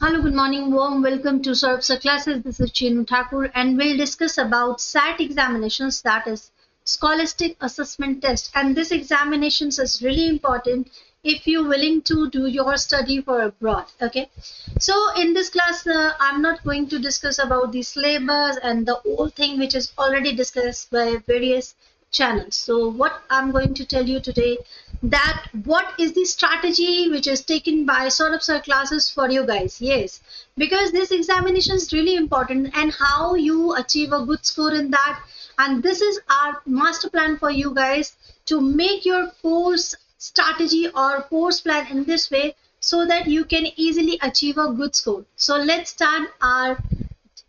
Hello, good morning, warm welcome to Sourav classes. This is Chenu Thakur, and we'll discuss about SAT examinations, that is Scholastic Assessment Test. And this examinations is really important if you're willing to do your study for abroad. Okay, so in this class, I'm not going to discuss about the syllabus and the whole thing which is already discussed by various channels. So what I'm going to tell you today, that what is the strategy which is taken by Saurabh sir classes for you guys. Yes, because this examination is really important and how you achieve a good score in that. And this is our master plan for you guys to make your course strategy or course plan in this way so that you can easily achieve a good score. So let's start our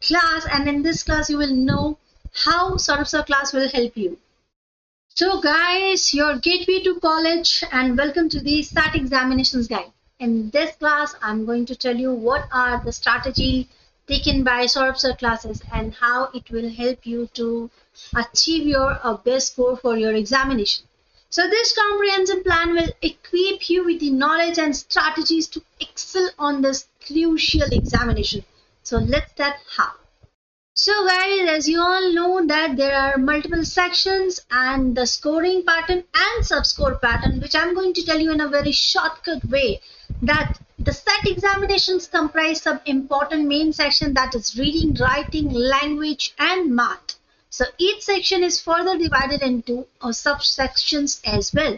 class, and in this class you will know how Saurabh sir class will help you. So, guys, your gateway to college, and welcome to the SAT examinations guide. In this class, I'm going to tell you what are the strategy taken by Saurabh sir classes and how it will help you to achieve your best score for your examination. So, this comprehensive plan will equip you with the knowledge and strategies to excel on this crucial examination. So, let's start how. So guys, as you all know that there are multiple sections and the scoring pattern and sub-score pattern, which I'm going to tell you in a very shortcut way, that the set examinations comprise some important main section, that is reading, writing, language and math. So each section is further divided into subsections as well.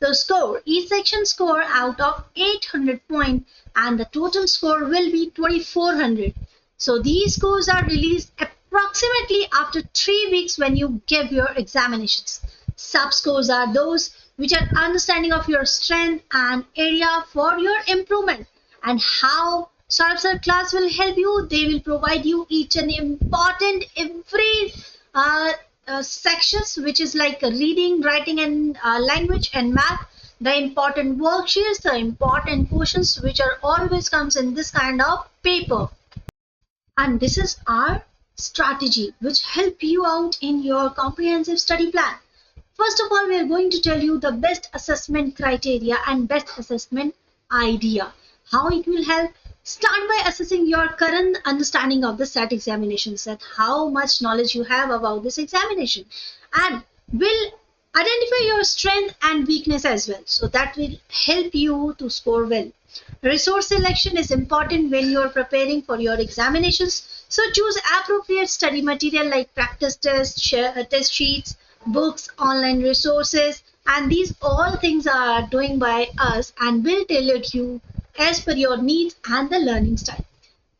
The score, each section score out of 800 points and the total score will be 2400. So these scores are released approximately after 3 weeks when you give your examinations. Sub scores are those which are understanding of your strength and area for your improvement. And how Saurabh class will help you, they will provide you each and important every uh, sections, which is like reading, writing and language and math, the important worksheets, the important questions which are always comes in this kind of paper. And this is our strategy which help you out in your comprehensive study plan. First of all, we are going to tell you the best assessment criteria and best assessment idea. How it will help? Start by assessing your current understanding of the SAT examination set, how much knowledge you have about this examination, and will identify your strength and weakness as well. So that will help you to score well. Resource selection is important when you are preparing for your examinations. So choose appropriate study material like practice tests, test sheets, books, online resources, and these all things are doing by us and will tailor you as per your needs and the learning style.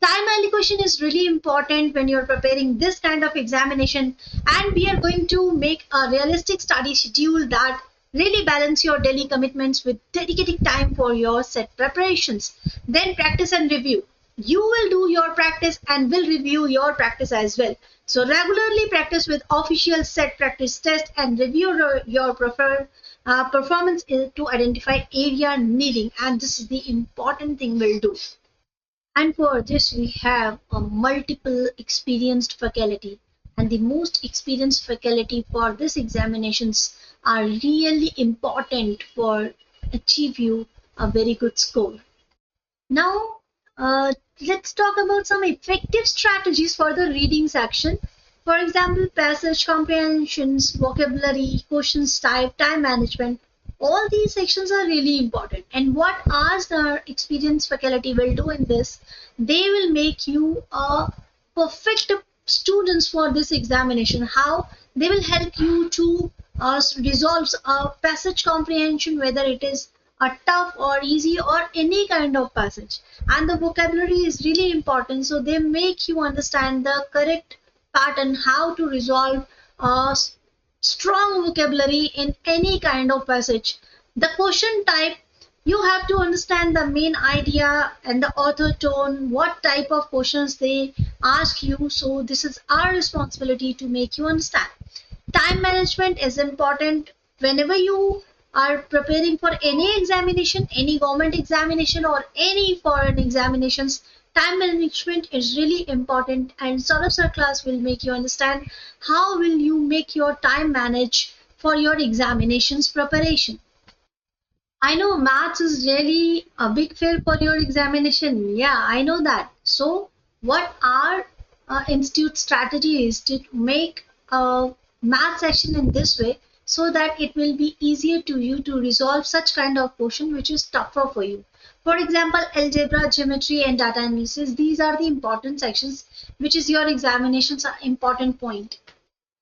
Time allocation is really important when you're preparing this kind of examination, and we are going to make a realistic study schedule that really balance your daily commitments with dedicating time for your set preparations. Then practice and review. You will do your practice and will review your practice as well. So regularly practice with official set practice test and review your preferred performance to identify area needing, and this is the important thing we'll do. And for this, we have a multiple experienced faculty. And the most experienced faculty for this examinations are really important for achieve you a very good score. Now, let's talk about some effective strategies for the reading section. For example, passage comprehensions, vocabulary, questions type, time management. All these sections are really important. And what as the experienced faculty will do in this, they will make you a perfect students for this examination. How they will help you to resolve a passage comprehension, whether it is a tough or easy or any kind of passage. And the vocabulary is really important, so they make you understand the correct pattern, how to resolve strong vocabulary in any kind of passage. The question type, you have to understand the main idea and the author tone, what type of questions they ask you. So this is our responsibility to make you understand. Time management is important whenever you are preparing for any examination, any government examination or any foreign examinations. Time management is really important, and Saurabh sir class will make you understand how will you make your time manage for your examinations preparation. I know maths is really a big fail for your examination. Yeah, I know that. So, what our institute strategy is to make a math section in this way so that it will be easier to you to resolve such kind of question which is tougher for you. For example, algebra, geometry, and data analysis. These are the important sections, which is your examination's important point.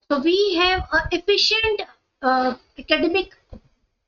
So we have a efficient academic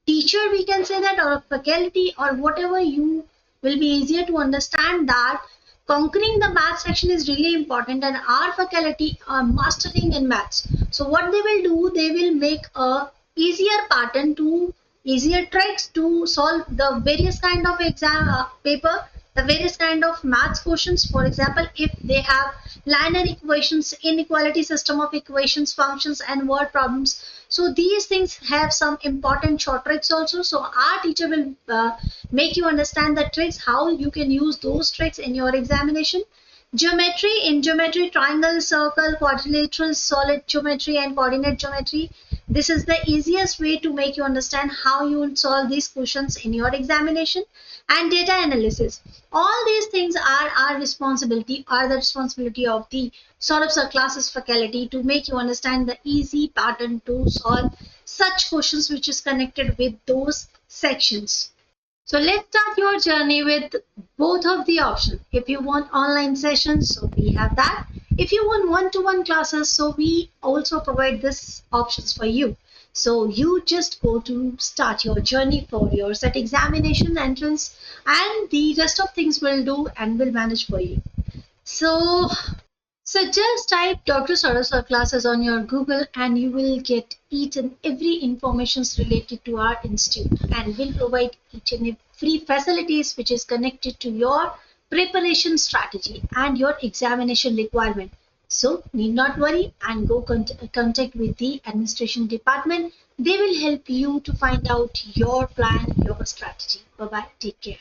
teacher, we can say that, or a faculty, or whatever, you will be easier to understand that conquering the math section is really important, and our faculty are mastering in maths. So what they will do, they will make a easier pattern to easier tricks to solve the various kind of exam paper, the various kind of maths questions. For example, if they have linear equations, inequality system of equations, functions, and word problems, so these things have some important short tricks also. So our teacher will make you understand the tricks, how you can use those tricks in your examination. Geometry, in geometry, triangle, circle, quadrilateral, solid geometry, and coordinate geometry. This is the easiest way to make you understand how you will solve these questions in your examination. And data analysis. All these things are our responsibility, are the responsibility of the Sourav Sir classes faculty to make you understand the easy pattern to solve such questions which is connected with those sections. So let's start your journey with both of the options. If you want online sessions, so we have that. If you want one-to-one classes, so we also provide this options for you. So you just go to start your journey for your set examination entrance, and the rest of things will do and will manage for you. So so just type Dr. Saraswat classes on your Google and you will get each and every information related to our institute, and will provide each and every facilities which is connected to your preparation strategy and your examination requirement. So need not worry and go contact with the administration department. They will help you to find out your plan, your strategy. Bye bye. Take care.